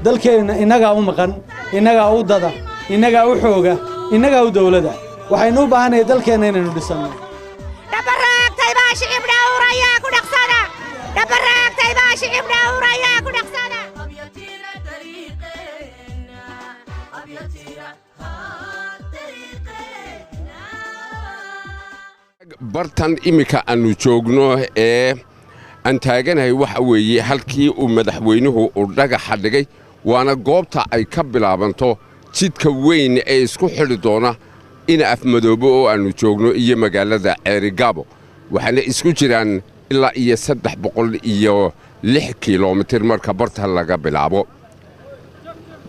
dalkeena inaga u maqan inaga u dada inaga u xooga inaga u dawladda waxaynu u baahanahay dalkeena inaynu dhisano dabaraagtay baa shicib dhawraya ku dhaqsada dabaraagtay baa shicib dhawraya ku dhaqsada bartan imika aanu joogno ee aan taaganahay waxa weeye halkii uu madaxweynuhu u dhagaxa dhigay waana goobta ay ka bilaabanto jidka weyn ee isku xidhi doona in afmadoobo oo aanu joogno iyo magaalada Ceerigaabo waxaana isku jiraan ilaa iyo 306 kiiloomitir marka barta laga bilaabo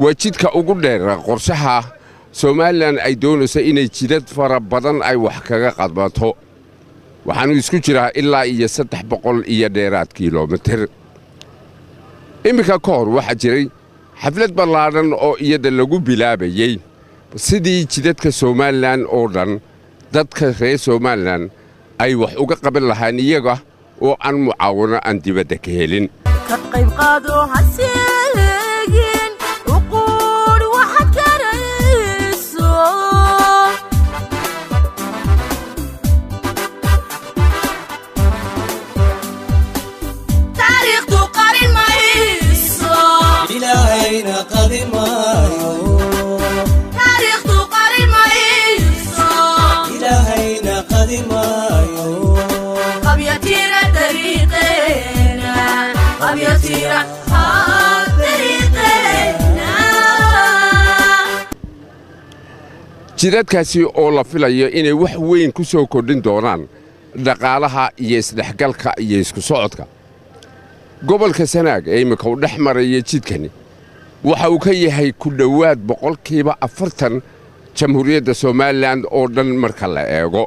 waa jidka ugu dheer qorshaha Soomaaliland ay doonayso inay jidad fara badan ay wax kaga qadbato waxaanu isku jiraa ilaa iyo 300 iyo dheeraad kiiloomitir imika ka hor waxa jiray xaflad ballaaran oo iyada lagu bilaabayay sidii jidadka Soomaaliland oo dhan dadka reer Soomaaliland ay wax uga qaban lahayn iyaga oo aan mucaawano aan dibadda ka helin ka qayb qaado haseegin uqoor waxa karayso taariikhdu qarin mayso ilaahayna qarin maayo taariikhdu qarin mayso ilaahayna qarin maayo qabyatira dariiqeena qabyatira dariiqeena jidadkaasi oo la filayo inay wax weyn ku soo kordhin doonaan dhaqaalaha iyo isdhexgalka iyo isku socodka gobolka Sanaag ee imika u dhex maraya jidkani waxa uu ka yahay ku dhawaad 40% jamhuuriyadda Soomaaliland oo dhan marka la eego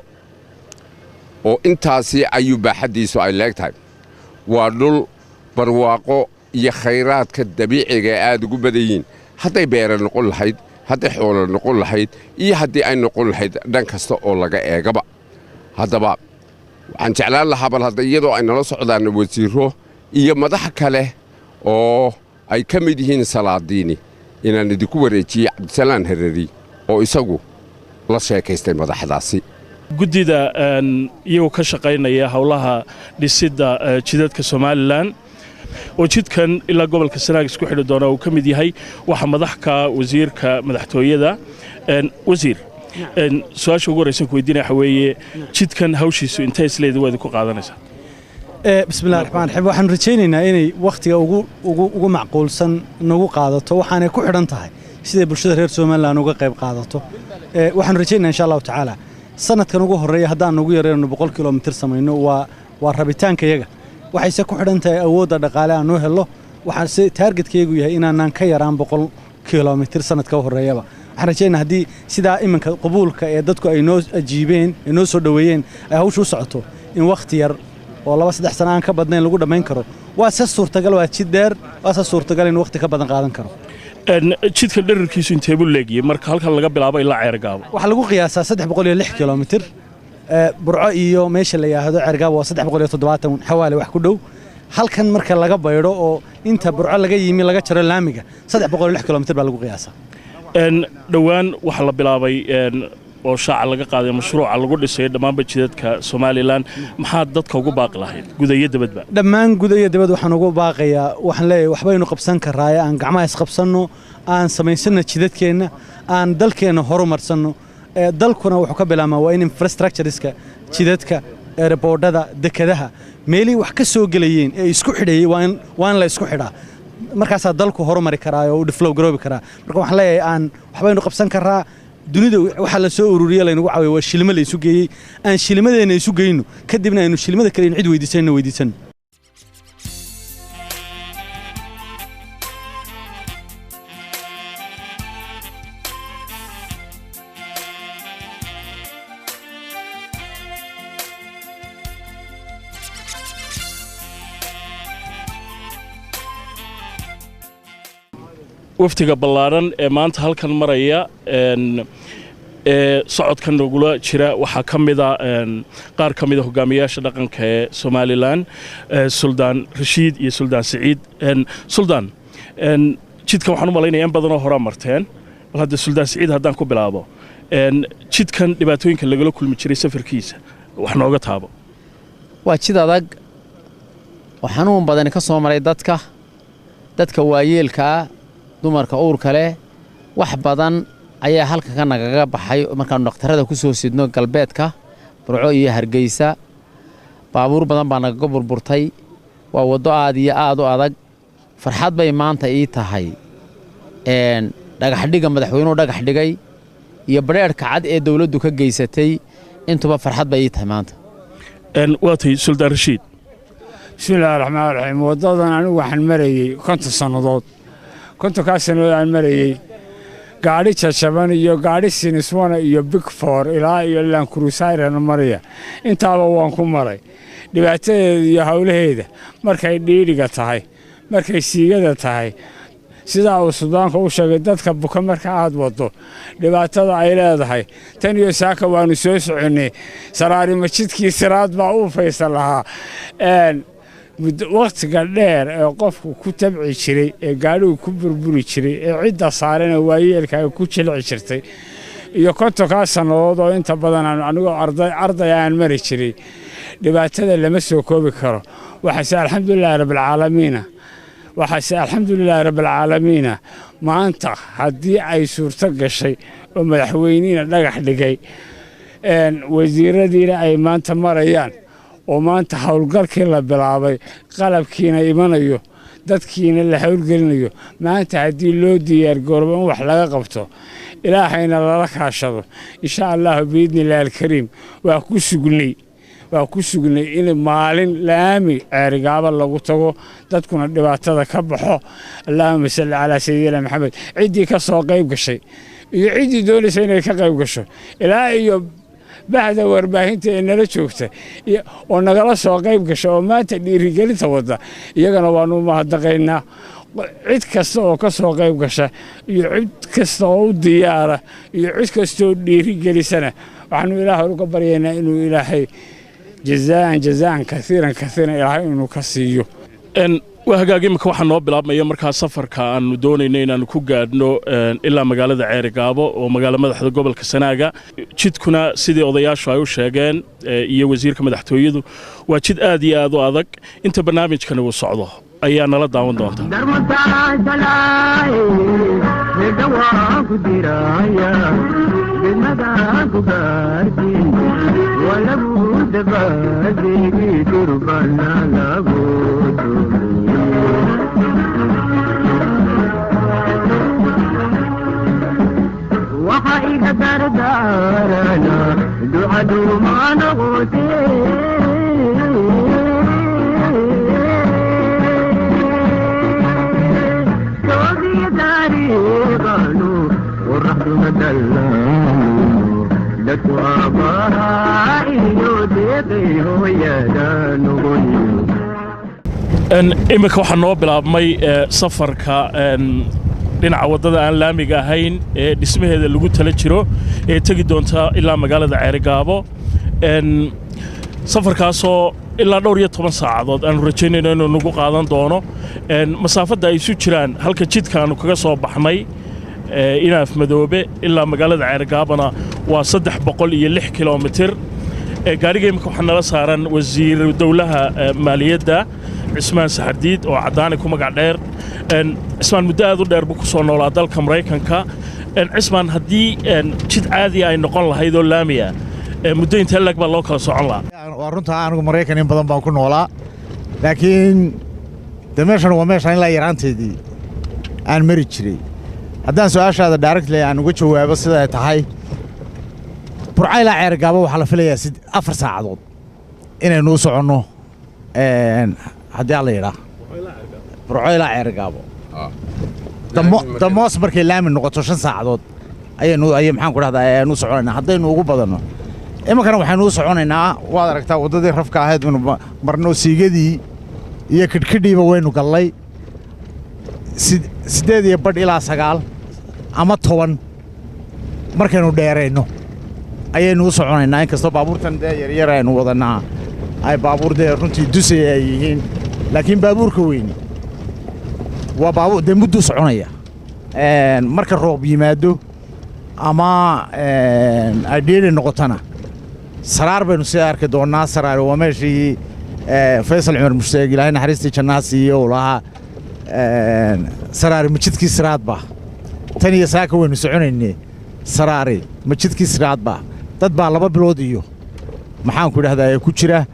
oo intaasi ayuu baaxadiisu ay leegtahay waa dhul barwaaqo iyo khayraadka dabiiciga aad ugu badayin hadday beero noqon lahayd hadday xoolo noqon lahayd iyo haddii ay noqon lahayd dhan kasta oo laga eegaba haddaba waxaan jeclaan lahaa bal hadda iyadoo ay nala socdaan wasiiro iyo madax kale oo ay ka mid yihiin salaadiini inaan idinku wareejiyo Cabdisalaan Hareeri oo isagu la sheekaystay madaxdaasi guddida iyagoo ka shaqaynaya hawlaha dhisidda jidadka Soomaaliland oo jidkan ilaa gobolka Sanaag isku xidhi doona uu ka mid yahay waxa madaxka wasiirka madaxtooyada wasiir su'aasha ugu horeysan ku weydiinaya waxa weeye jidkan hawshiisu intee isleeyahay waad ku qaadanaysaa bismillaahir rahmaanir rahiim waxaan rajaynaynaa inay waqtiga ugu macquulsan nagu qaadato waxaanay ku xidhan tahay sidee bulshada reer Soomaaliland uga qayb qaadato waxaan rajaynaynaa insha Allah tacaala sanadkan ugu horeeya haddaan ugu yareeyno 100 kiiloomitir sameeyno waa rabitaanka iyaga waxayse ku xidhan tahay awoodda dhaqaale aan u helo waxaan si targetkaygu yahay inaan ka yaraan 100 kiiloomitir sanadka horeeyaba waxaan rajaynaynaa haddii sidaa iminka qabuulka ee dadku ay noo ajiibeen ay noo soo dhaweeyeen ay hawshu u socoto in waqti yar oo 2-3 sano aan ka badnayn lagu dhameyn karo waa si suurtagal waa jid dheer waa si suurtagal in waqti ka badan qaadan karo jidka dhererkiisu intee buu leeyahay marka halkan laga bilaabo ilaa Ceerigaabo waxa lagu qiyaasaa 306 kiiloomitir burco iyo meesha la yiraahdo Ceerigaabo waa 370 xawaale wax ku dhow halkan marka laga bayro oo inta burco laga yimi laga jaro laamiga 306 kiiloomitir baa lagu qiyaasaa dhawaan waxa la bilaabay oo shaaca laga qaaday mashruuca lagu dhisay dhammaan jidadka Soomaaliland maxaa dadka ugu baaqi lahayd gudaha dibadba dhammaan gudaha dibad waxaan ugu baaqayaa waxaan leeyahay waxbaynu qabsan karaa aan gacmaha is qabsano aan samaysano jidadkeena aan dalkeena horumarsano dalkuna wuxuu ka bilaabmaa waa in infrastructureska jidadka airportada dekadaha meelii wax ka soo galayeen ee isku xidhayay waa in la isku xidhaa markaas dalku horumari karaa oo develop garoobi karaa marka waxaan leeyahay aan waxbaynu qabsan karaa dunida waxa la soo ururiyay laynagu caawiyo waa shilimo la isu geeyay aan shilimadeena isu geeyno kadibna aynu shilimada kale in cid weydiisan waftiga ballaaran ee maanta halkan maraya socodkan nagula jira waxaa ka mida qaar ka mida hogaamiyaasha dhaqanka ee Somaliland Suldaan Rashiid iyo Suldaan Saciid Suldaan jidkan waxaan u malaynayaa in badan oo hore marteen bal hadda Suldaan Saciid haddaan ku bilaabo jidkan dhibaatooyinka lagala kulmi jiray safarkiisa wax nooga taabo waa jid adag oo xanuun badan ka soo maray dadka waayeelka dumarka uurka leh wax badan ayaa halka ka nagaga baxay markaan dhaqtarada ku soo sidno galbeedka Burco iyo Hargeysa baabuur badan baa naga burburtay waa wado aad iyo aad u adag farxad bay maanta ii tahay dhagax dhiga madaxweynuhu dhagax dhigay iyo bareerka cad ee dawladdu ka geysatay intuba farxad bay ii tahay maanta waatay Suldaan Rashiid bismillaahi raxmaani raxiim wadadan anigu waxaan marayay 50 sanadood 50 sanadood aan marayay gaari jajaban iyo gaari siniswana iyo Big Four ilaa iyo Land Cruiser maraya intaaba waan ku maray dhibaatadeeda iyo hawlaheeda markay dhiiriga tahay markay siigada tahay sida uu Suudaanka u sheegay dadka buka marka aad wado dhibaatada ay leedahay tan iyo saaka waanu soo soconay saraari majidkii siraad baa u faysan lahaa waqtiga dheer ee qofku ku tabci jiray ee gaarigu ku burburi jiray ee cidda saarana waayeelka ku jilci jirtay iyo 50 sanadood oo inta badan anigoo arday aan mari jiray dhibaatada lama soo koobi karo waxa alxamdulillaah rabbil caalamiin rabbil caalamiin maanta haddii ay suurto gashay oo madaxweynaha dhagax dhigay wasiiradiina ay maanta marayaan oo maanta hawlgalkii la bilaabay qalabkiina imanayo dadkiina la hawlgelinayo maanta haddii loo diyaar garoobo in wax laga qabto ilaahayna lala kaashado insha Allah biidnillaahi kariim waa ku sugnay in maalin laami Ceerigaaba lagu tago dadkuna dhibaatada ka baxo Allahumma salli ala sayyidina Muhammad cidii ka soo qayb gashay iyo cidii doonaysa inay ka qayb gasho ilaa iyo بعد warbaahinta ee nala joogta oo nagala soo qayb gasho oo maanta dhiirigelinta wada iyagana waanu mahadnaqaynaa cid kasta oo ka soo qayb gasha iyo cid kasta oo diyaara iyo cid kasta oo dhiirigelisana waxaanu Ilaahay uga baryaynaa inuu Ilaahay jazaan kathiran Ilaahay inuu ka siiyo وهاجي مك waxaan noo bilaabmaya markaa safarka aanu doonayno inaan ku gaadhno ilaa magaalada Ceerigaabo oo magaalada madaxda gobolka Sanaaga jidkuna sidii odayaashu ay u sheegeen iyo wasiirka madaxtooyadu waa jid aad iyo aad u adag inta barnaamijkan uu socdo ayaa nala daawan doonta وحائق دردارنا دعدو ما نغوتي توضي داري غالو والرحل مدلانو لكو آبائي يوديقي هو يدانو imika waxaan noo bilaabmay safarka dhinaca wadada aan laamiga ahayn ee dhismaheeda lagu tala jiro ee tagi doonta ilaa magaalada Ceerigaabo safarkaasoo ilaa dhowr iyo 10 saacadood aan rajaynayno inuu nagu qaadan doono masaafada ay isu jiraan halka jidkaanu kaga soo baxnay inaaf madoobe ilaa magaalada Ceerigaabana waa 306 kilomitir gaariga imika waxaan nala saaran wasiir dawlaha maaliyadda Cismaan Saxardiid oo cadaani ku magac dheer Cismaan muddo aad u dheer buu ku soo noolaa dalka Mareykanka Cismaan haddii jid caadi ay noqon lahayd oo laamiya muddo inta lag baa loo kala socon lahaa waa runta anigu Mareykan in badan baan ku noolaa laakiin meeshan waa meeshan la yaraanteedii aan mari jiray haddaan su'aashaada directly aan uga jawaabo sida ay tahay Burco ilaa Ceerigaabo waxa la filayaa 4 saacadood inaynu u soconno haddii la yiraahdo Burco ilaa Ceerigaabo damos markay laami noqoto 5 saacadood ayaynu maxaan ku dhahdaa ayaynu soconaynaa haddaynu ugu badanno imankana waxaynu u soconaynaa waad aragtaa wadadii rafka ahayd inuu marno siigadii iyo kidhkidhiiba waynu gallay 8 iyo badh ilaa 9 ama 10 markaynu dheerayno ayaynu u soconaynaa inkastoo baabuurtan dee yaryar aynu wadanaa ay baabuur dee runtii dusaya ay yihiin laakiin baabuurka weyni waa baabuur dee mudduu soconaya marka roob yimaado ama ay dheeli noqotana saraar baynu sii arki doonnaa saraar waa meeshii faysal cumar mushtaaq ilaahay naxariistii jannaa siiyo uu lahaa saraari majidkii siraadba tan iyo saaka waynu soconaynee saraari majidkii siraadba dad baa 2 bilood iyo maxaanku idhahdaa ku jira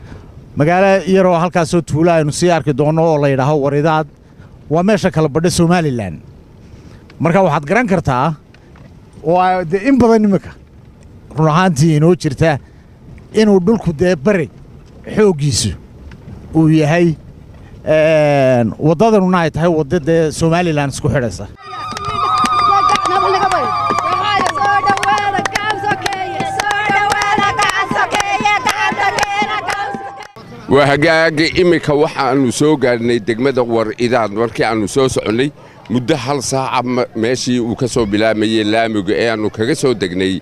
magaalo yaroo halkaasoo tuula aynu sii arki doonno oo la yidhaaho waridaad waa meesha kala badha somalilan marka waxaad garan kartaa oo dee in badan iminka run ahaantii inoo jirta inuu dhulku dee bari xooggiisu uu yahay waddadanuna ay tahay wadda dee somalilan isku xidhaysa waa hagaagi iminka waxaannu soo gaadhnay degmada war-idaad markii aannu soo soconnay muddo 1 saaca meeshii uu ka soo bilaamayey laamiga ee aannu kaga soo degnay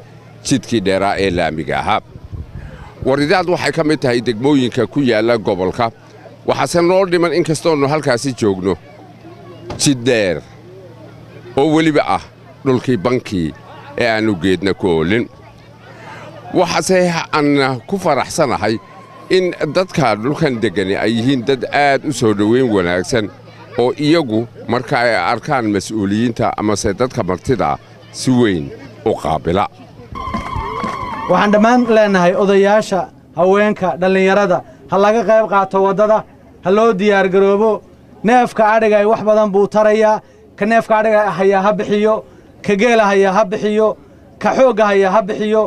jidkii dheeraa ee laamiga ahaa war-idaad waxay ka mid tahay degmooyinka ku yaalla gobolka waxaase noo dhiman in kastoonnu halkaasi joogno jid dheer oo weliba ah dhulkii bankii ee aannu geedna ku oolin waxaase aan ku faraxsanahay in dadka dhulkan deggani ay yihiin dad aad u soo dhoweyn wanaagsan oo iyagu marka ay arkaan mas'uuliyiinta amase dadka martida si weyn u qaabila waxaan dhammaan leenahay odayaasha haweenka dhallinyarada ha laga qayb qaato waddada ha loo diyaargaroobo neefka adhiga ay wax badan buu tarayaa ka neefka adhiga hayaa ha bixiyo ka geela hayaa ha bixiyo ka xoogga hayaa ha bixiyo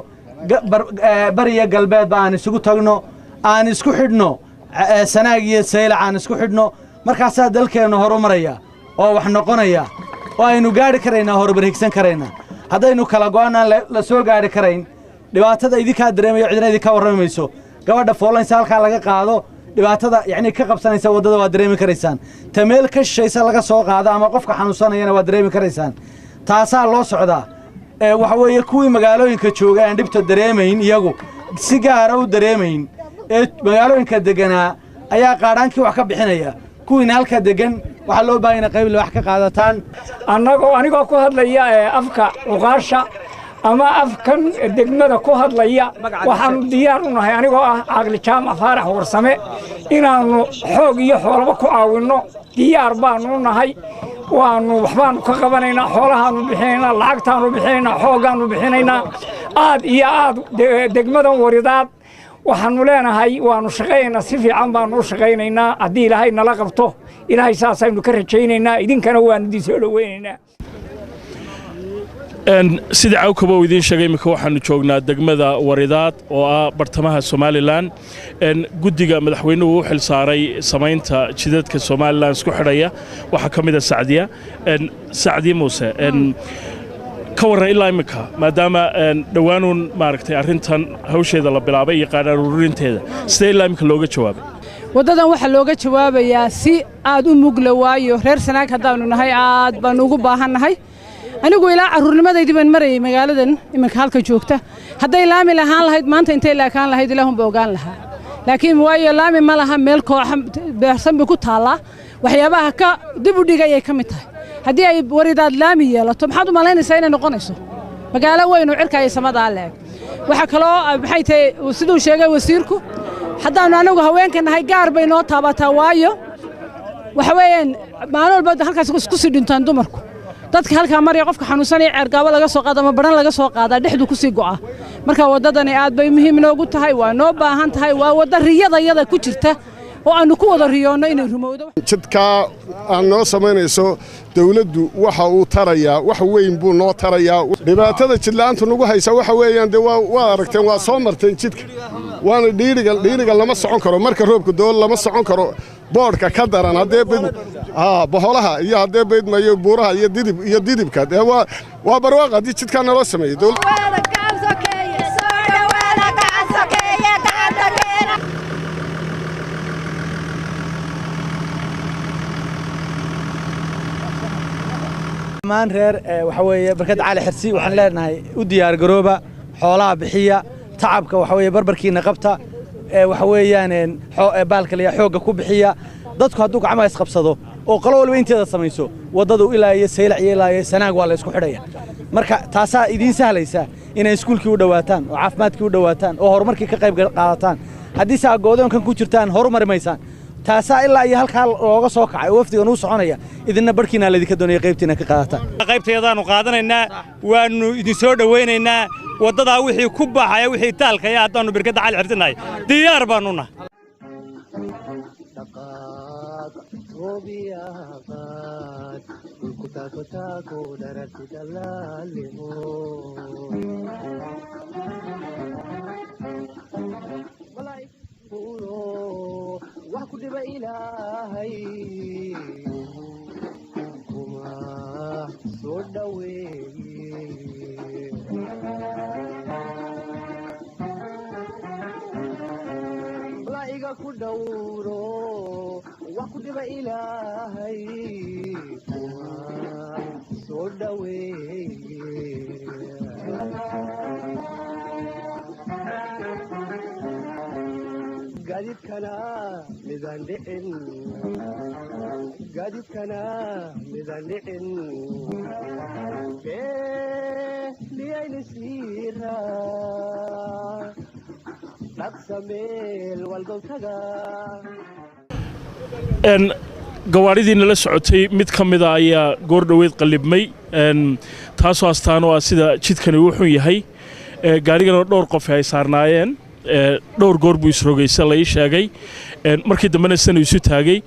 bariya galbeedba aan isugu tagno aan isku xidhno sanaag iyo saylac aan isku xidhno markaasaa dalkeennu horumaraya oo wax noqonaya oo aynu gaadhi karaynaa horumarhigsan karaynaa haddaynu kala go'annaan la soo gaadhi karayn dhibaatada idinkaa dareemayo cidina idinka warrami mayso gabadha foolanaysa halkaa laga qaado dhibaatada yacni ka qabsanaysa waddada waad dareemi karaysaan ta meel ka shishaysa laga soo qaado ama qofka xanuunsanayana waad dareemi karaysaan taasaa loo socdaa waxa weeye kuwii magaalooyinka jooga aan dhibta dareemayn iyagu si gaara u dareemayn ee magaalooyinka degganaa ayaa qaadhaankii wax ka bixinaya kuwiina halka deggan waxaa loo baahan inay qayb wax ka qaadataan anigoo ku hadlaya afka cuqaasha ama afkan degmada ku hadlaya waxaanu diyaar u nahay anigoo ah caaqli jaamac faarax warsame inaannu xoog iyo xoolaba ku caawinno diyaar baannu u nahay waxbaannu ka qabanaynaa xoolahaannu bixinaynaa lacagtaannu bixinaynaa xooggaannu bixinaynaa aad iyo aad degmadan waridaad waxaannu leenahay waannu shaqaynaynaa si fiican baannu u shaqaynaynaa haddii ilaahay nala qabto ilaahay saasaynu ka rajaynaynaa idinkana waannu idin soo dhoweynaynaa sida cawkaba uu idiin sheegay imika waxaannu joognaa degmada waridaad oo ah bartamaha somalilan guddiga madaxweynuhu u xil saaray samaynta jidadka somalilan isku xidhaya waxaa ka mid a sacdiye muuse ka warran ilaa imminka maadaama dhowaanuun maaragtay arrintan hawsheeda la bilaabay iyo qaadhaan ururinteeda sidee ilaa imminka looga jawaabay waddadan waxaa looga jawaabayaa si aad u mugla waayo reer sanaag haddaannu nahay aad baannu ugu baahannahay anigu ilaa carruurnimadaydi baan marayay magaaladan iminka halka joogta hadday laami lahaan lahayd maanta intay laakaan lahayd ilaahunba ogaan lahaa laakiin waayo laami ma laha meel kooxa beersan bay ku taallaa waxyaabaha ka dib u dhigayay ka mid tahay haddii ay waridaad laami yeelato maxaad u malaynaysaa inay noqonayso magaalo weynu cirkaya samadaa leeg waxaa kaloo maxay tahay siduu sheegay wasiirku haddaannu anagu haweenka nahay gaar bay noo taabataa waayo waxa weeyaan maalin walba halkaas isku sii dhintaan dumarku dadka halkaa maraya qofka xanuunsanaya ceergaabo laga soo qaado ama baran laga soo qaadaa dhexdu ku sii go'a marka waddadani aad bay muhiim noogu tahay waa noo baahan tahay waa wadda riyadayada ku jirta oo aannu ku wada riyoonno inay rumowdo jidkaa aan noo samaynayso dawladdu waxa uu tarayaa wax weyn buu noo tarayaa dhibaatada jidla'aantu nagu haysa waxa weeyaan dee waa aragteen waa soo marteen jidka waana dhiiriga lama socon karo marka roobka dool lama socon karo boodhka ka daran haddee boholaha iyo haddee baydmayo buuraha iyo didibka dee waa barwaaq haddii jidkaa naloo sameeyey maan reer waxa weeye barkad cali xirsi waxaan leenahay u diyaar garooba xoolaha bixiya tacabka waxa weeye barbarkiina qabta waxa weeyaan baalka la xooga ku bixiya dadku hadduu gacmaha isqabsado oo qolo walba inteeda samayso wadadu ilaa iyo saylac iyo ilaa iyo sanaag waa la isku xidhaya marka taasaa idiin sahlaysa inay iskuulkii u dhawaataan oo caafimaadkii u dhawaataan oo horumarkii ka qayb qaadataan haddii saa goodoonkan ku jirtaan horumari maysaan taasaa ilaa iyo halkaa looga soo kacay oo wafdigan uu soconaya idinna barhkiina laydinka doonaya qaybtiina ka qaadataan qaybteedaanu qaadanaynaa waanu idin soo dhawaynaynaa waddadaa wixii ku baxaya wixii taalkaya haddaannu birkadda cali xirtinahay diyaar baannu nahay وحكتب إلهي كما صدوي بلايقا كدورو وحكتب إلهي كما صدوي قادتكنا ميزان لئن قادتكنا ميزان لئن لين سيرا تقسميل والقوتها gawaaridiina la socotay mid ka mid ah ayaa goor dhaweed qalibmay taasoo astaan oo ah sida jidkani uu xun yahay gaarigana dhowr qof ay saarnaayeen dhowr goor buu isrogaysa la ii sheegay markii dambena sanu isu taagay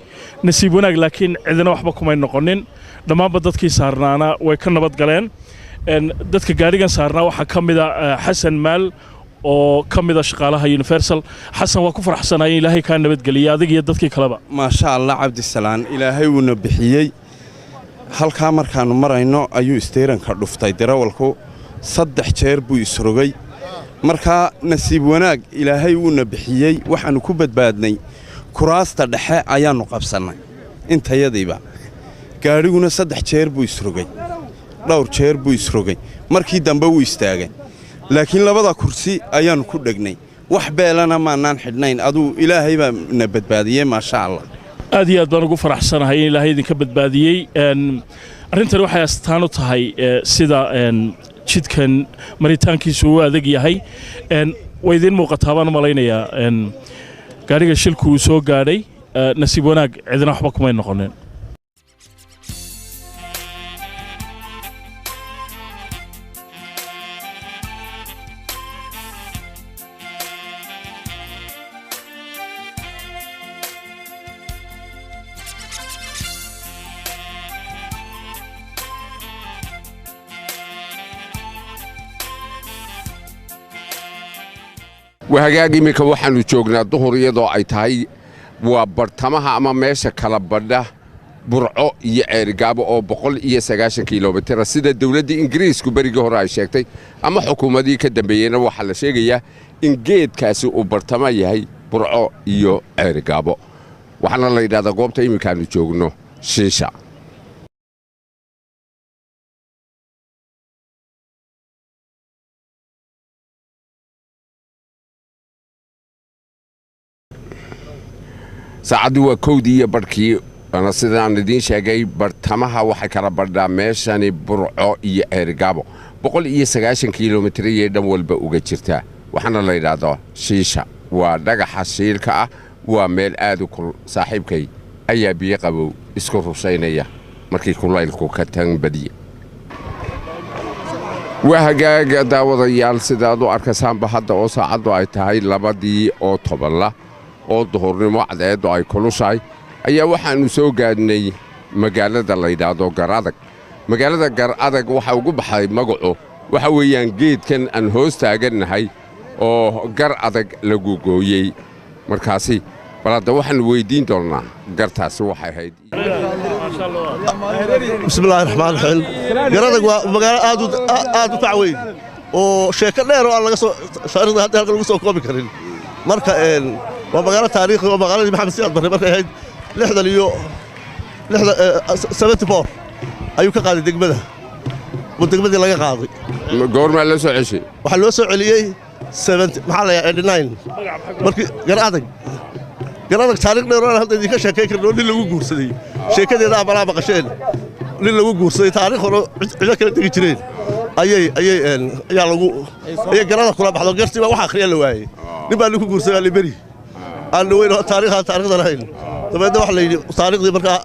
nasiib wanaag laakiin cidina waxba kumay noqonin dhammaanba dadkii saarnaana way ka nabad galeen dadka gaarigan saarnaa waxaa ka mid ah xasan maal oo ka mid ah shaqaalaha Universal xasan waa ku faraxsanahay ilaahay ka nabadgeliya adig iyo dadkii kaleba ma sha Allah Cabdisalaan ilaahay uu nabixiyay halka markaan marayno ayuu isteeranka dhuftay darawalku 3 jeer buu isrogay marka nasiib wanaag ilaahay uu nabixiyay waxaanu ku badbaadnay kuraasta dhexe ayaanu qabsanay intayadiiba gaariguna 3 jeer buu isrogay dhowr jeer buu isrogay markii dambe uu istaagay laakiin labada kursi ayaanu ku dhagnay wax beelana maanaan xidhnayn aduu ilaahay baa na badbaadiyay ma sha Allah aad iyo aad baan ugu faraxsanahay in ilaahay idinka badbaadiyay arrintan waxay astaan u tahay sida jidkan maritaankiisu uu adag yahay way idin muuqataa baan malaynayaa gaariga shilku uu soo gaadhay nasiib wanaag cidina waxba kumay noqonin وهاجي إمك وحنا جوجنا الظهر يضع أيتهاي وبرتمها أما ماشى كلا بدة برعو يرجعوا أو بقول سجاشن كيلومتر السيدة الدولة دي إنجليز كبري جهراء شكتي أما حكومة دي كده بينا وحلا شيء جيا إنجيد كاسو وبرتما يهاي برعو يرجعوا وحنا اللي هذا قوم تيمي كانوا جوجنا شيشة saacadu waa koodii barkii ana sidaan idin sheegay bartamaha waxa kala badhaa meeshani burco iyo eergaabo 190 kiiloomitir ee dhan walba uga jirta waxaana la yiraahdaa shiisha waa dhagaxa shiilka ah waa meel aad u kul saaxiibkay ayaa biyo qabow isku rusaynaya markii kulaylku ka tan badiye وهاجا داود يال سيدادو أركسان بحد أو ساعدو أي تهاي لبدي أو طبلا أو ظهورنمو عدادو أي كلوشاي أيا waxaanu soo gaadnay magaalada la yiraahdo Garadag magaalada Garadag waxa ugu baxay magaco waxa weeyaan geedkan aan hoos taaganahay oo gar adag lagu gooyay markaasi balada waxaan weydiin doonaa gartaasi waxay ahayd بسم الله الرحمن الرحيم قرادق ومقالة آد وتعوين وشيكا دير وأنا لقصو شارد هذا لقصو كوبي كرين مركا ومقالة تاريخي ومقالة محمد سياد بري مركا هيد لحظة اليو لحظة 74 أيو كقاضي دقمده ودقمدي لقا قاضي قور ما لسو عشي وحا لو سو عليي maxaa la yahay 89 markii garadag taariikh dheer oo hadda idinka sheekay karno nin lagu guursaday sheekadeeda abalaa maqasheen nin lagu guursaday taariikh hore cid kala tagi jireen ayaa lagu garada kula baxdo gartiba waxa akhriya la waayay nin baa lagu guursaday liberi aan weyn taariikhda lahayn dabeedna waxa la yidhi taariikhdii markaa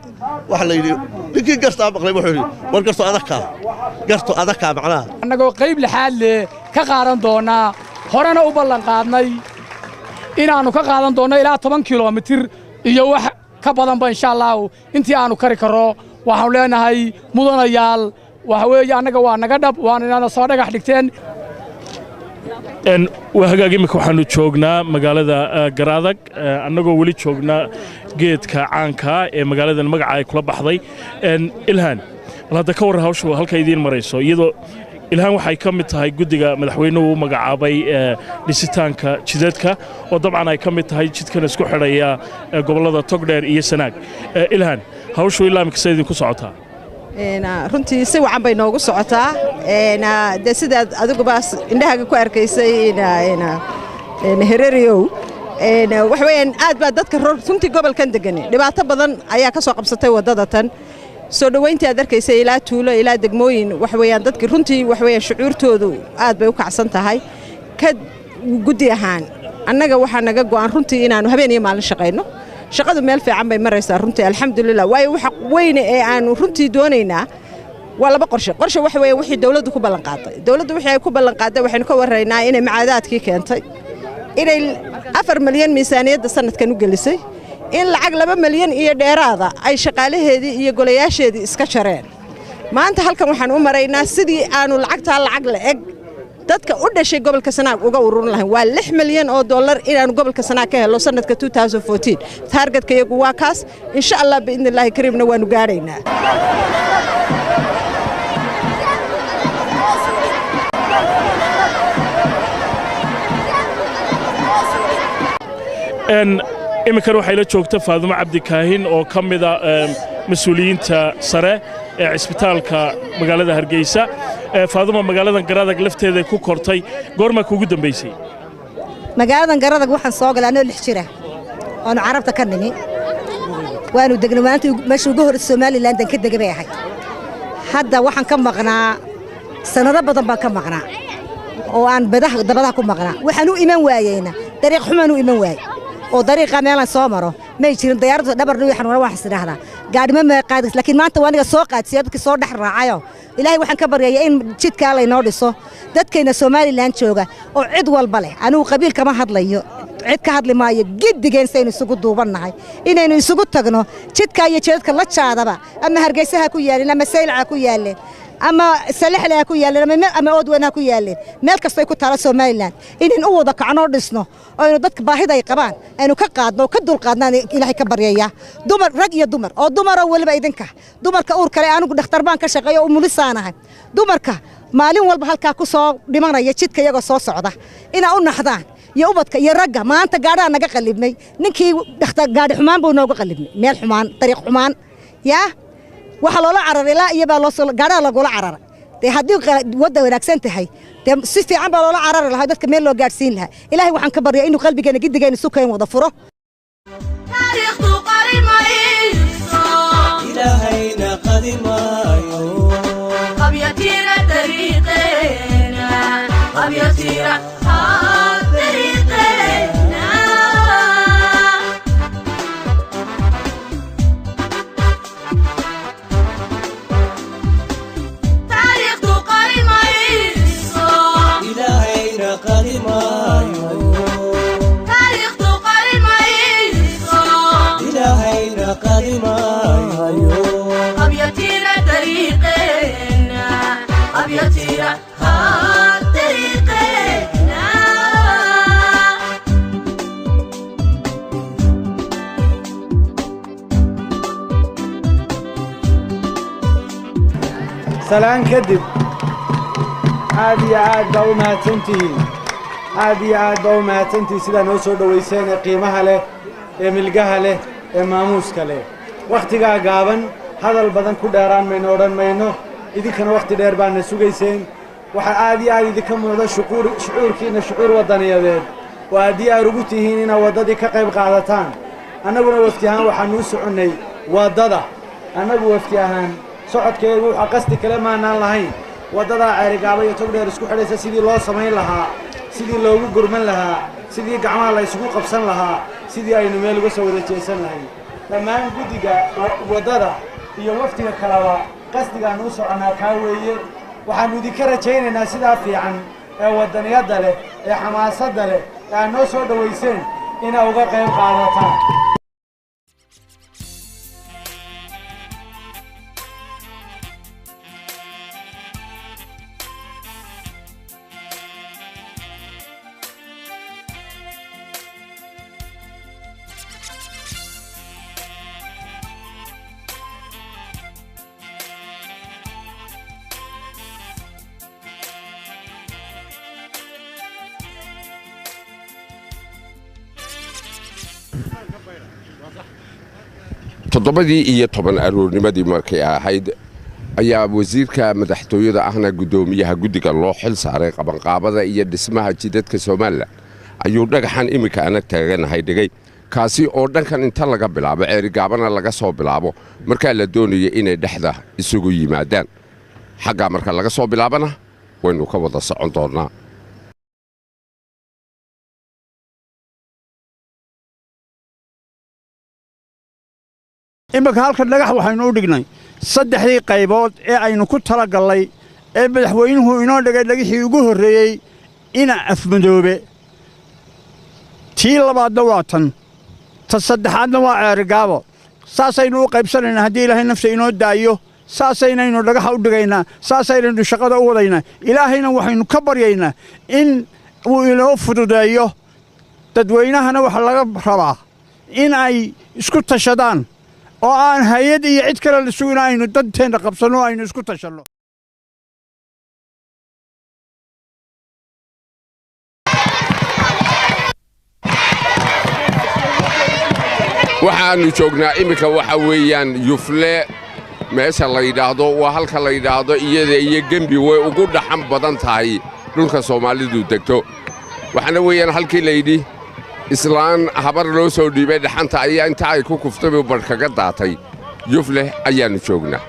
waxa la yidhi ninkii gartaa maqlay wuxuu yidhi war garto adagkaa macnaha annagoo qayb lixaad leh ka qaadan doonaa horena u ballan qaadnay inaannu ka qaadan doonno ilaa 10 kilomitir iyo wax ka badanba insha allahu intii aannu kari karro waxaanu leenahay mudanayaal waxa weeye annaga waa naga dhab waana inaana soo dhagax dhigteen hagaag imika waxaanu joognaa magaalada Garaadag annagoo weli joognaa geedka caanka ee magaaladan magaca ay kula baxday Ilhaan hadda ka war hawshu halka idiin marayso iyadoo Ilhaan waxay ka mid tahay guddiga madaxweynuhu magacaabay dhisitaanka jidadka oo dabcan ay ka mid tahay jidkan isku xidhaya gobolada Togdheer iyo Sanaag Ilhaan hawshu ilaa imika sidii ku socotaa runtii si wacan bay noogu socotaa de sidaad adiguba indhahaaga ku arkaysay hereriyow wax weeyaan aad baa dadka runtii gobolkan degan dhibaato badan ayaa ka soo qabsatay wadada tan soo dhaweyntii aad arkaysay ilaa tuulo ilaa degmooyin wax weeyaan dadkii runtii wax weeyaan shucuurtoodu aad bay u kacsan tahay ka guddi ahaan annaga waxaa naga go'an runtii inaanu habeen iyo maalin shaqayno shaqadu meel fiican bay maraysaa runtii alxamdulillah waayo waxa weyn ee aanu runtii doonaynaa waa laba qorshe waxa weeye wixii dawladdu ku ballan qaaday dawladdu wixii ay ku ballan qaaday waxaynu ka waraynaa inay macaadaadkii keentay inay 4 milyan miisaaniyadda sanadkan u gelisay in lacag 2 milyan iyo dheeraada ay shaqaalaheedii iyo golayaasheedii iska jareen maanta halkan waxaan u maraynaa sidii aanu lacagtaa lacag la eg dadka u dhashay gobolka Sanaag uga ururin lahayn waa 6 milyan oo dollar inaan gobolka Sanaag ka helo sanadka 2014 targetka iyagu waa kaas insha Allah biidnillaahi kariimna waanu gaaraynaa imika waxay la joogtaa Faadumo Cabdi Kaahin oo kamida mas'uuliyiinta sare ee isbitaalka magaalada Hargeysa Faadumo magaaladan Garaadag lafteeda ku kortay goorma kuugu dambeysay magaaladan Garaadag waxaan soo galay anoo 6 jira oo carabta ka nimi waanu degnay maanta meesha ugu hor Soomaaliland ka degay ahay hadda waxaan ka maqnaa sanado badan baan ka maqnaa oo aan dabadaha ku maqnaa waxaan u iman waayayna dariiq xumaan u iman waayay oo dariiqa meelan soo maro ma jirin diyaaradu dhabarna waxaan wax isdhaahdaa gaadhima ma qaadis laakiin maanta waan iga soo qaadsiyo dadkii soo dhax raacayo ilaahay waxaan ka baryayaa in jidka la inoo dhiso dadkeena Soomaaliland jooga oo cid walba leh anigu qabiil kama hadlayo cid ka hadli maayo gidigeen saynu isugu duubanahay inaynu isugu tagno jidka iyo jidadka la jaadaba ama Hargeysa ku yaalin ama Saylaca ku yaalin ama Salaxle ku yaalin ama Oodwana ku yaalin meel kasta ay ku taala Soomaaliland inaan u wada kacno dhisno oo dadka baahida ay qabaan aynu ka qaadno ka dul qaadnaan ilaahay ka baryaya dumar rag iyo dumar oo dumar waliba idinka dumarka uur kale anigu dhakhtar baan ka shaqeeyo oo mulisaanahay dumarka maalin walba halka ku soo dhimanaya jidka iyaga soo socda ina u naxdaan iyo ubadka iyo ragga maanta gaadhaan naga qalibnay ninkii dhakhtar gaadhi xumaan buu nooga qalibnay meel xumaan dariiq xumaan yaa waxa loola cararay ilaa iyo baa loo soo gaadhaa lagula cararay haddii wadda wanaagsan tahay si fiican baa loola carari lahaa dadka meel loo gaadhsiin lahaa ilaahay waxaan ka baryaa inuu qalbigeena gidigeena sukayn wada furo taariikhdu qarimayso ilaahayna qadimayo qabyatira dariiqeena qabyatira سلام كدب عادي عاد دوما تنتي عادي عاد دوما تنتي سيدا نوصل دويسين قيمها له ملقاها له ماموس كله وقتها قابن هذا البدن كداران من أوران مينو إذا كان وقت دير بان سوجيسين waxaa aad iyo aad idinka muuqda shucuurkiinna shucuur waddaniyadeed oo haddii aad ugu tihiin inaad waddadii ka qayb qaadataan annaguna wafdi ahaan waxaannu u soconnay waddada annagu wafdi ahaan socodkeegu waxa qasdi kale maanaan lahayn waddadaa ceerigaaba iyo togdheer isku xidhaysa sidii loo samayn lahaa sidii loogu gurman lahaa sidii gacmaha la isugu qabsan lahaa sidii aynu meel uga soo wada jeesan lahayn dhammaan guddiga waddada iyo wafdiga kaleba qasdigaannu u soconnaa kaa weeye waxaannu idinka rajaynaynaa sidaa fiican ee waddaniyadda leh ee xamaasadda leh ee aad noo soo dhowayseen inaa uga qayb qaadataan toddobadii iyo toban aroornimadii markay ahayd ayaa wasiirka madaxtooyada ahna guddoomiyaha guddiga loo xil saaray qabanqaabada iyo dhismaha jidadka Soomaaliland ayuu dhagaxan imika ana taaganahay dhigay kaasi oo dhankan inta laga bilaabo ceerigaabana laga soo bilaabo markaa la doonayay inay dhexda isugu yimaadaan xagga marka laga soo bilaabana waynu ka wada socon doonaa imika halka dhagax waxaynu u dhignay saddexdii qaybood ee aynu ku tala galnay ee madaxweynuhu inoo dhigay dhagixii ugu horreeyey ina afmadoobe tii labaadna waa tan ta saddexaadna waa ceerigaabo saasaynu u qaybsanaynaa haddii ilaahay nafta inoo daayo saasaynaynu dhagaxa u dhigaynaa saasaynaynu shaqada u wadaynaa ilaahayna waxaynu ka baryaynaa in uu inoo fududeeyo dadweynahana waxa laga rabaa in ay isku tashadaan oo aan hay'ad iyo cid kale la sugin aynu dadteena qabsano aynu isku tashanno waxaannu joognaa imika waxa weeyaan yufle meesha la yidhaahdo waa halka la yidhaahdo iyada iyo gembi way ugu dhaxan badan tahay dhulka Soomaalidu degto waxaana weeyaan halkii la yidhi islaan habar loo soo dhiibay dhaxanta ayaa inta ay ku kuftay bar kaga daatay yufle ayaannu joognaa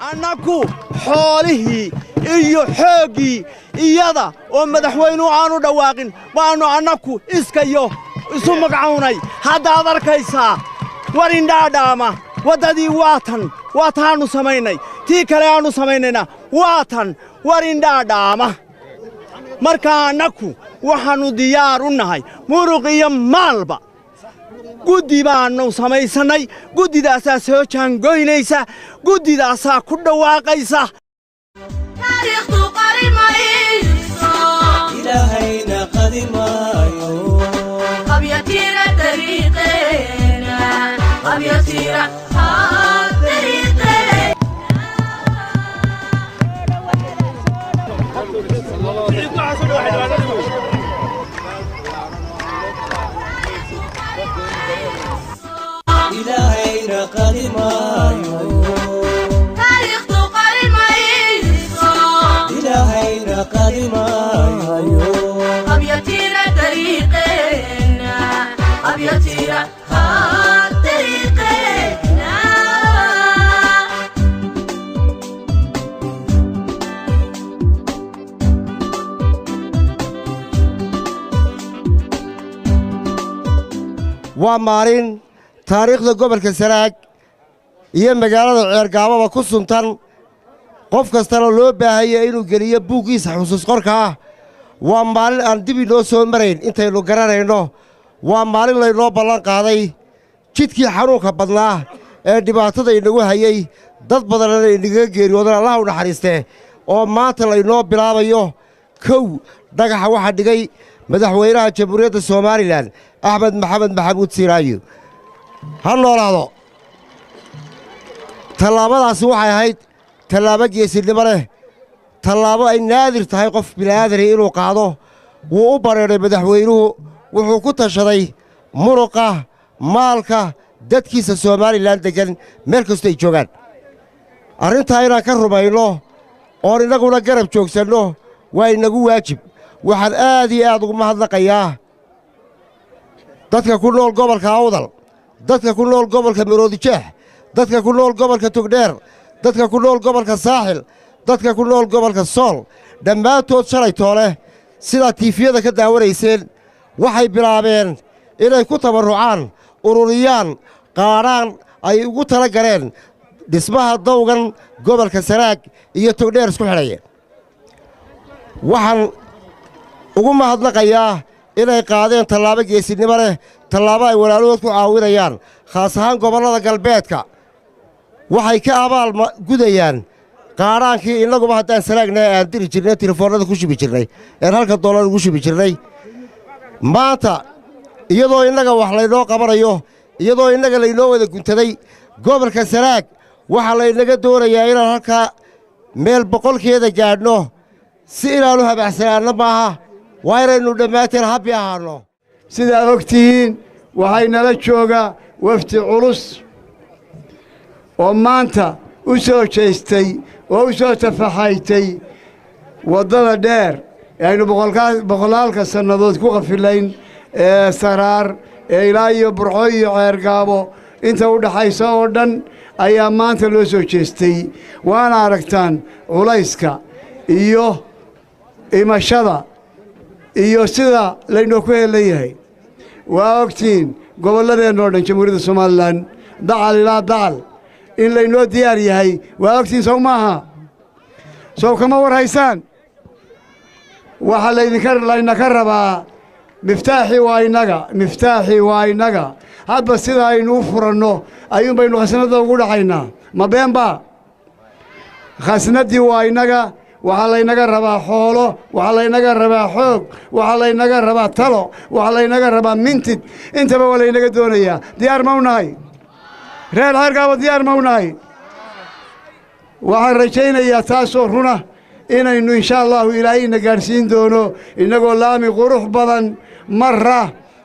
annaku xoolihii iyo xooggii iyada oo madaxweynuhu aanu dhawaaqin baannu annaku iskayo isu magacawnay haddaad arkaysaa war indhaadhaama waddadii waa taannu samaynay tii kale aannu samaynayna waa tan war indhaadhaama markaa annaku waxaannu diyaar u nahay muruq iyo maalba guddi baannu samaysannay guddidaasaa soo jaangoynaysa guddidaasaa ku dhawaaqaysa إلهينا قدمايو تاريخ قريمايو إلهينا قدمايو أبيتينا طريقنا أبيتينا طريقنا ومارين taariikhda gobolka Sanaag iyo magaalada Ceergaababa ku suntan qof kastana loo baahayo inuu geliyo buugiisa xusuus qorka ah waa maalin aan dib inoo soo marayn intaynu garanayno waa maalin laynoo ballan qaaday jidkii xanuunka badnaa ee dhibaatada inagu hayay dad badanna inaga geeriyoodan Allah u naxariistee oo maanta laynoo bilaabayo kow dhagaxa waxa dhigay madaxweynaha jamhuuriyadda Soomaaliland Axmed Maxamed Maxamuud Siiraayo ha noolaado tallaabadaasi waxay ahayd tallaabo geesinimo leh tallaabo ay naadir tahay qof bilaadan inuu qaado wuu u bareeray madaxweynuhu wuxuu ku tashaday muruqa maalka dadkiisa somalilan deggan meel kastoo ay joogaan arrintaa inaan ka rumayno oon innaguna garab joogsanno waa inagu waajib waxaan aad iyo aad ugu mahadnaqayaa dadka ku nool gobolka awdal dadka ku nool gobolka maroodijeex dadka ku nool gobolka togdheer dadka ku nool gobolka saaxil dadka ku nool gobolka sool dhammaantood shalay toole sidaad tiifiyada ka daawanayseen waxay bilaabeen inay ku tabarrucaan ururiyaan qaadhaan ay ugu tala galeen dhismaha dawgan gobolka sanaag iyo togdheer isku xidhaya waxaan ugu mahadnaqayaa inay qaadeen tallaabo geesinimo leh tallaabo ay walaalahood ku caawinayaan khaas ahaan gobollada galbeedka waxay ka abaal gudayaan qaadhaankii innaguba haddaan sanaagnahay aan diri jirnay telefoonnada ku shubi jirnay een halka dollar ugu shubi jirnay maanta iyadoo innaga wax laynoo qabanayo iyadoo innaga laynoo wada guntaday gobolka sanaag waxaa laynaga doonayaa inaan halkaa meel boqolkeeda gaadhno si inaannu habaxsanaanno maaha waa inaynu dhammaanteen habbi ahaanno sidaad og tihiin waxay nala joogaa wafdi culus oo maanta u soo jeestay oo u soo tafaxaytay waddada dheer ee aynu boqolaalka sannadood ku qafilayn ee saraar ee ilaa iyo burco iyo ceergaabo inta u dhaxaysa oo dhan ayaa maanta loo soo jeestay waana aragtaan culayska iyo imashada iyo sida laynoo ku heellan yahay waa ogtiin gobolladeenna oo dhan jamhuuriyadda somalilan dacal ilaa dacal in laynoo diyaar yahay waa ogtiin sow maaha sow kama war haysaan waxaa laynaka rabaa miftaaxii waa innaga hadba sida aynu u furanno ayuun baynu khasnadda ugu dhaxaynaa ma beenbaa khasnaddii waa innaga waxaa laynaga rabaa xoolo waxaa laynaga rabaa xoog waxaa laynaga rabaa talo waxaa laynaga rabaa mintid intaba waa laynaga doonayaa diyaar ma u nahay reer xeergaabo diyaar ma u nahay waxaan rajaynayaa taasoo runa inaynu insha allahu ilaahayna gaadhsiin doono innagoo laami qurux badan marra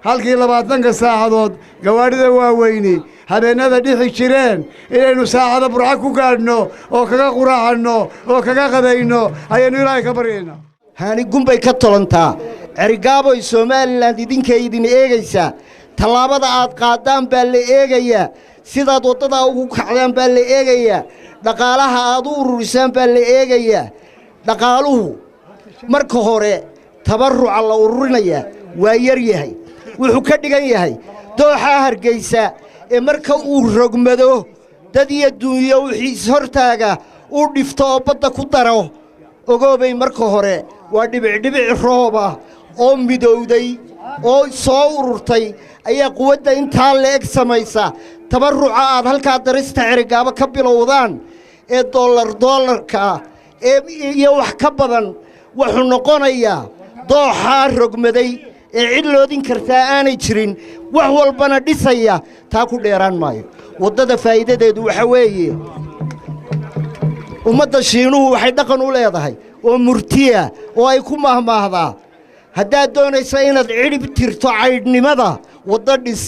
halkii 20 saacadood gawaadhida waaweyni habeennada dhixi jireen inaynu saacada burca ku gaadhno oo kaga quraacanno oo kaga qadayno ayaynu ilaahay ka baryaynaa haani gunbay ka tolantaa cerigaaboy somalilan idinkay idin eegaysaa tallaabada aad qaadaan baa la eegayaa sidaad waddadaa ugu kacdaan baa la eegayaa dhaqaalaha aad u ururisaan baa la eegayaa dhaqaaluhu marka hore tabarruca la ururinayaa waa yar yahay wuxuu ka dhigan yahay dooxaa hargaysa ee marka uu rogmado dad iyo duunyo wixiis hortaaga uu dhifto oo badda ku daro ogoobay marka hore waa dhibicdhibic rooba oo midowday oo soo ururtay ayaa quwadda intaa le'eg samaysa tabarruca aad halkaa darista cerigaabo ka bilowdaan ee dollarka iyo wax ka badan wuxuu noqonayaa dooxaa rogmaday ee cid loodin kartaa aanay jirin wax walbana dhisaya taa ku dheeraan maayo waddada faa'iidadeedu waxa weeye ummadda shiinuhu waxay dhaqan u leedahay oo murtiya oo ay ku mahmaahdaa haddaad doonayso inaad cidhib tirto caydhnimada waddo dhis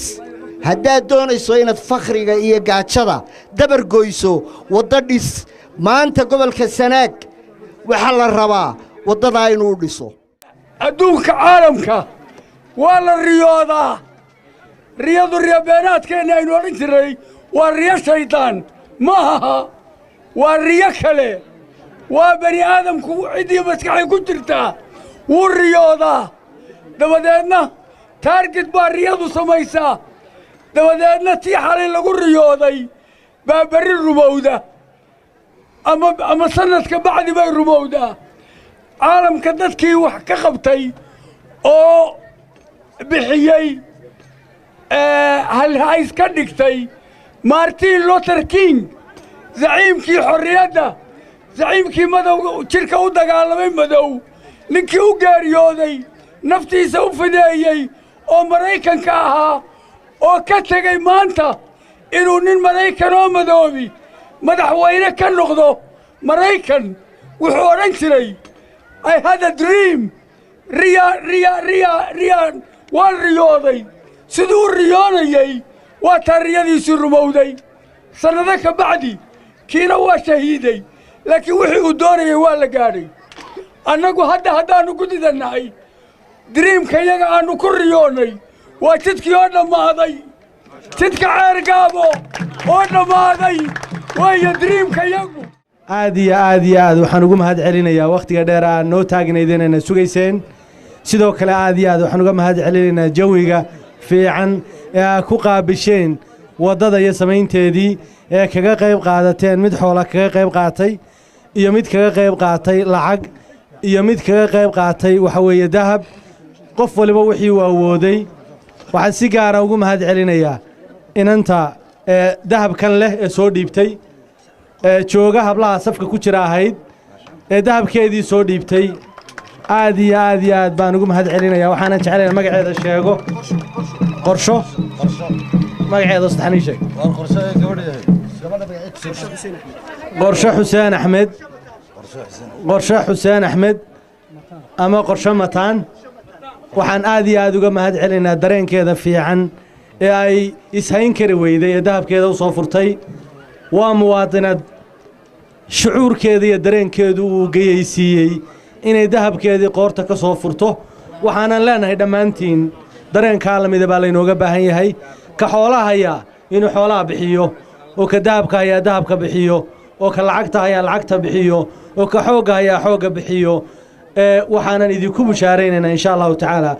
haddaad doonayso inaad fakhriga iyo gaajada dabar goyso waddo dhis maanta gobolka sanaag waxaa la rabaa waddadaa inuu dhiso adduunka caalamka waa la riyoodaa riyadu riyabeenaadkeenna aynu odhan jirnay waa riyo shaydaan ma aha waa riyo kale waa bani aadamku ciddii maskaxay ku jirtaa wuu riyoodaa dabadeedna taargid baa riyadu samaysaa dabadeedna tii xalay lagu riyooday baa berri rumowda ama sannadka bacdi bay rumowdaa caalamka dadkii wax ka qabtay oo bixiyey halhays ka dhigtay martin luther king zaciimkii xorriyadda zaciimkii madow jidhka u dagaalamay madow ninkii u geeriyooday naftiisa u fideeyey oo maraykanka ahaa oo ka tegey maanta inuu nin maraykan oo madoobi madaxweyne ka noqdo maraykan wuxuu odhan jiray I had a dream riya waan riyooday siduu riyoonayay waa taariyadiisii rumowday sannado ka bacdi kiina waa shahiiday laakiin wixii uu doonayay waa la gaadhay annagu haddaannu gudidannahay diriimkayaga aannu ku riyoonnay waa jidkii oo dhammaaday jidka ceergaabo oo dhammaaday waayo diriimkayagu aad iyo aad waxaan ugu mahad celinayaa wakhtiga dheer aad noo taagnaydeen ayna sugayseen sidoo kale aad iyo aad waxaan uga mahad celinaynaa jawiga fiican ee aad ku qaabisheen waddada iyo samaynteedii ee kaga qayb qaadateen mid xoola kaga qayb qaatay iyo mid kaga qayb qaatay lacag iyo mid kaga qayb qaatay waxa weeye dahab qof waliba wixii uu awooday waxaan si gaara ugu mahad celinayaa inanta dahabkan leh ee soo dhiibtay jooga hablaha safka ku jira ahayd ee dahabkeedii soo dhiibtay aad iyo aad baan ugu mahad celinayaa waxaanan jeclayn magaceeda sheego qorsho magaceeda saddexan ii sheeg qorsho xuseen axmed qorsho xuseen axmed ama qorsho mataan waxaan aad iyo aad uga mahad celinaynaa dareenkeeda fiican ee ay ishayn kari weyday ee dahabkeeda u soo furtay waa muwaadinad shucuurkeeda iyo dareenkeedu uu geyaysiiyey inay dahabkeedii qoorta ka soo furto waxaanan leenahay dhammaantiin dareenkaa lamida baa laynooga baahan yahay ka xoolaha hayaa inuu xoolaha bixiyo oo ka dahabka hayaa dahabka bixiyo oo ka lacagta hayaa lacagta bixiyo oo ka xoogga hayaa xoogga bixiyo waxaanan idinku bushaaraynaynaa insha allahu tacaala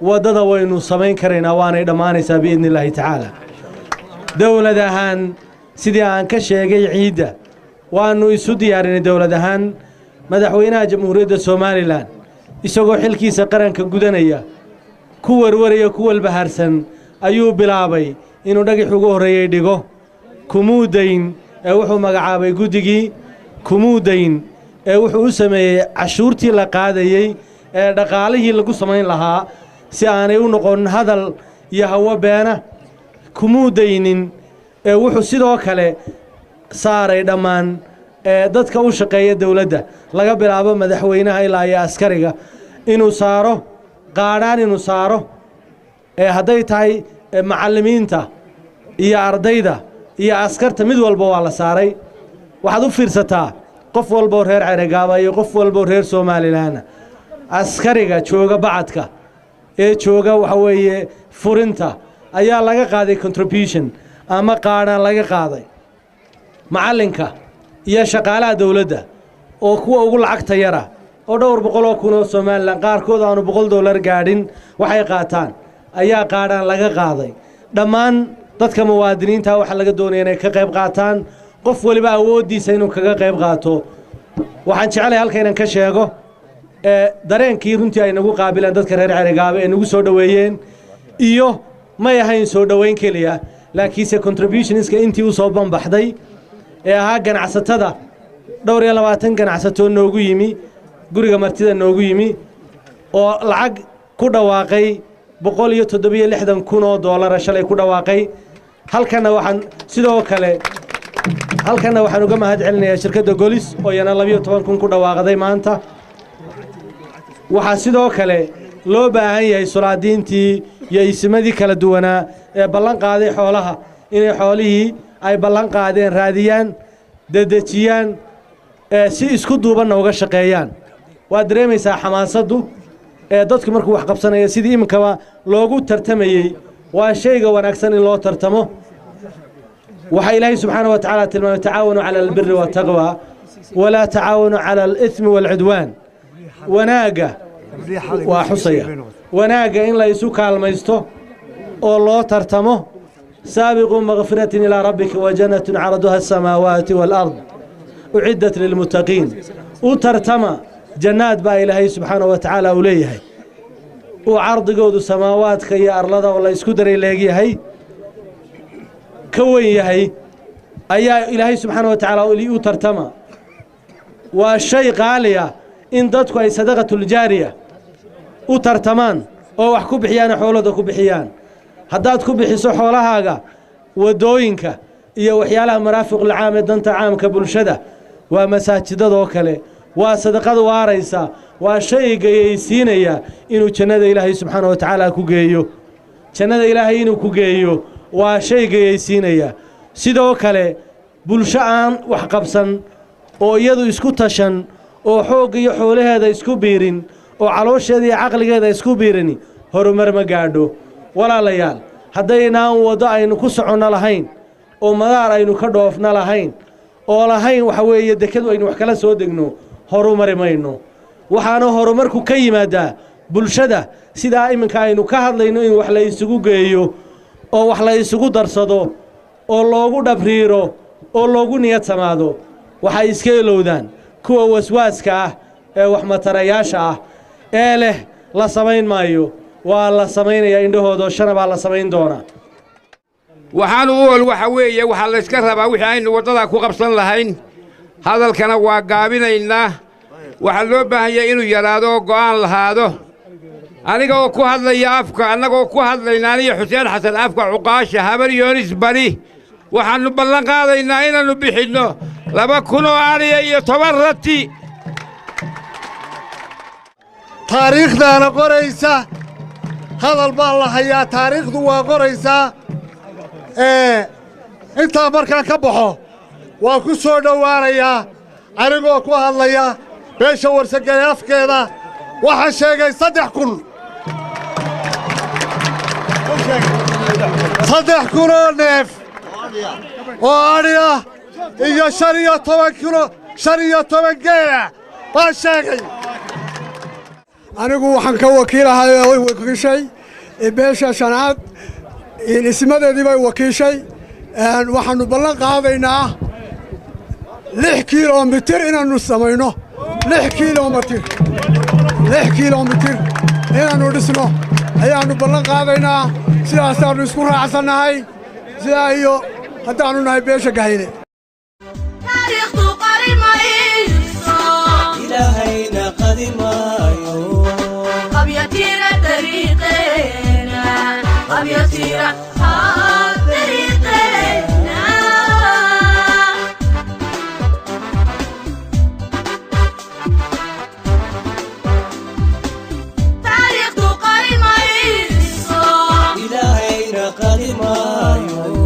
waddada waynu samayn karaynaa waanay dhammaanaysaa biidni illaahi tacaala dowlad ahaan sidii aan ka sheegay ciidda waannu isu diyaarinay dowlad ahaan madaxweynaha jamhuuriyadda somalilan isagoo xilkiisa qaranka gudanaya ku warwaraya ku walbahaarsan ayuu bilaabay inuu dhagax ugu horreeyey dhigo kumuudayn ee wuxuu magacaabay guddigii kumuudayn ee wuxuu u sameeyey cashuurtii la qaadayey ee dhaqaalihii lagu samayn lahaa si aanay u noqon hadal iyo hawo beena kumuudaynin ee wuxuu sidoo kale saaray dhammaan dadka u shaqeeya dawladda laga bilaabo madaxweynaha ilaa iyo askariga inuu saaro qaadhaan inuu saaro hadday tahay macallimiinta iyo ardayda iyo askarta mid walba waa la saaray waxaad u fiirsataa qof walboo reer ceregaaba iyo qof walboo reer somalilanna askariga jooga bacadka ee jooga waxa weeye furinta ayaa laga qaaday contribution ama qaadhaan laga qaaday macallinka iyo shaqaalaha dawladda oo kuwa ugu lacagta yara oo dhowr boqoloo kun oo somalilan qaarkood aanu $100 gaadhin waxay qaataan ayaa qaadhaan laga qaaday dhammaan dadka muwaadiniinta waxa laga doonaya inay ka qayb qaataan qof waliba awooddiisa inuu kaga qayb qaato waxaan jeclahay halka inaan ka sheego dareenkii runtii ay nagu qaabileen dadka reer ceregaaba ee nagu soo dhoweeyeen iyo may ahayn soo dhoweyn keliya laakiinse contributionska intii u soo banbaxday ee ahaa ganacsatada dhowr iyo 20 ganacsatoo noogu yimi guriga martida noogu yimi oo lacag ku dhawaaqay $167,000 shalay ku dhawaaqay halkana waxaan sidoo kale uga mahad celinayaa shirkadda golis oo yana 12,000 ku dhawaaqday maanta waxaa sidoo kale loo baahan yahay sulaadiintii iyo isimadii kala duwanaa ee ballan qaaday xoolaha inay xoolihii ay ballan qaadeen raadiyaan dedejiyaan si isku duubanna uga shaqeeyaan waad dareemaysaa xamaasaddu dadku markuu wax qabsanaya sidii iminkaba loogu tartamayey waa shayga wanaagsan in loo tartamo waxaa ilaahay subxaana wa tacaala tilmaamay tacaawanu cala albiri waataqwa walaa tacaawanu cala alithmi waalcudwaan wanaagga waa xusaya wanaagga in la isu kaalmaysto oo loo tartamo saabiquu makfiratin ilaa rabbika wajannatun caraduha asamaawaati waalard uciddat lilmuttaqiin u tartama jannaad baa ilaahay subxaana wa tacaala uu leeyahay uu cardigoodu samaawaadka iyo arlada oo la isku daray leegyahay ka weyn yahay ayaa ilaahay subxaana wa tacaala u tartama waa shay qaaliya in dadku ay sadaqatuljaariya u tartamaan oo wax ku bixiyaana xoolooda ku bixiyaan haddaad ku bixiso xoolahaaga waddooyinka iyo waxyaalaha maraafiqulcaam ee danta caamka bulshada waa masaajidadoo kale waa sadaqad waaraysa waa shay gayaysiinaya inuu jannada ilaahay subxaana wa tacaala ku geeyo jannada ilaahay inuu ku geeyo waa shay gayaysiinaya sidoo kale bulsho aan wax qabsan oo iyadu isku tashan oo xoog iyo xoolaheeda isku biirin oo caloosheeda iyo caqligeeda isku biirin horumar ma gaadho walaalayaal haddaynaan waddo aynu ku soconno lahayn oo madaar aynu ka dhoofna lahayn oo lahayn waxa weeye dekadu aynu wax kala soo degno horumari mayno waxaana horumarku ka yimaadaa bulshada sidaa iminka aynu ka hadlayno in wax la isugu geeyo oo wax la isugu darsado oo loogu dhabriiro oo loogu niyad samaado waxay iska ilowdaan kuwa waswaaska ah ee wax matarayaasha ah ee leh la samayn maayo waa la samaynayaa indhahooda shana baa la samayn doonaa waxaan u wal waxa weeye waxa la iska rabaa wixii aynu waddada ku qabsan lahayn hadalkana waa gaabinaynaa waxaa loo baahan yahay inuu yaraado oo go'aan lahaado aniga oo ku hadlaya afka annagoo ku hadlayna aniyo xuseen xasan afka cuqaasha habar yoonis bari waxaannu ballan qaadaynaa inaannu bixinno 2,000 oo ariya iyo 10 rati taariikhdaana qoraysa hadal baa la hayaa taariikhdu waa qoraysaa intaa markaan ka baxo waan ku soo dhowaanayaa anigoo ku hadlaya beesha warsagale afkeeda waxaan sheegay 3,000 oo neef oo adhi ah iyo 15 geela baan sheegay anigu waxaan ka wakiilahay oo wakiishay beesha shanaad ismadeedii bay wakiishay waxaannu ballan qaadaynaa 6 kiiloomitir inaannu samayno 6 kiiloomitir inaannu dhisno ayaannu ballan qaadaynaa sidaasaannu isku raacsannahay sidaa iyo haddaannu nahay beesha gahayne إلهينا قدمايو قبيتينا طريقنا قبيتينا طريقنا تاريخ قريب ما ينسى إلهينا قدمايو